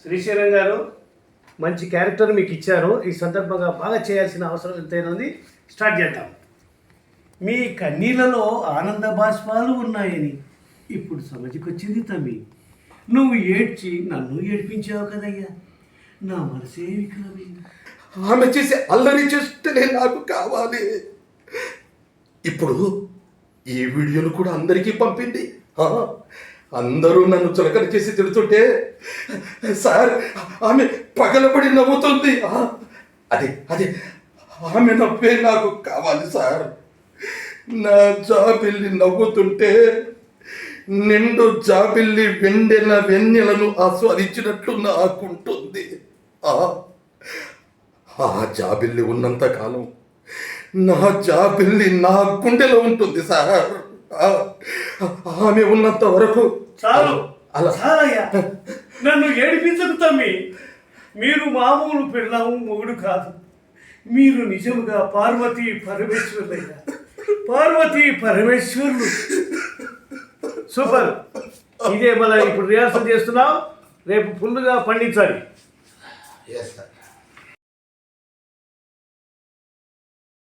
శ్రీశైలం గారు మంచి క్యారెక్టర్ మీకు ఇచ్చారు. ఈ సందర్భంగా బాగా చేయాల్సిన అవసరం ఎంతైనా ఉంది. స్టార్ట్ చేద్దాం. మీ కన్నీళ్ళలో ఆనంద బాష్పాలు ఉన్నాయని ఇప్పుడు సమధికొచ్చింది తమ్మి. నువ్వు ఏడ్చి నన్ను ఏడ్పించావు కదయ్యా, నా మనసే వికలమైంది. ఆమె చేసే అల్లరి చేస్తేనే నాకు కావాలి. ఇప్పుడు ఈ వీడియోను కూడా అందరికీ పంపింది. అందరూ నన్ను చులకన చేసి తిడుతుంటే సార్ ఆమె పగలబడి నవ్వుతుంది. అదే అదే ఆమె నవ్వే నాకు కావాలి సార్. నా జాబిల్లి నవ్వుతుంటే నిండు జాబిల్లి వెన్నెల వెన్నెలను ఆస్వాదించినట్లు నాకుంటుంది. ఆ జాబిల్లి ఉన్నంత కాలం నా జాబిల్లి నా గుండెలో ఉంటుంది సార్. ఆమె ఉన్నంత వరకు చాలు అలా చాలయ్యా, నన్ను ఏడిపించకు తమ్మి. మీరు మామూలు పిల్లము మొగుడు కాదు, మీరు నిజముగా పార్వతీ పరమేశ్వరులయ్యా, పార్వతీ పరమేశ్వరులు. సూపర్. ఇదే మళ్ళీ ఇప్పుడు రిహార్సల్ చేస్తున్నాం, రేపు ఫుల్గా పండించాలి.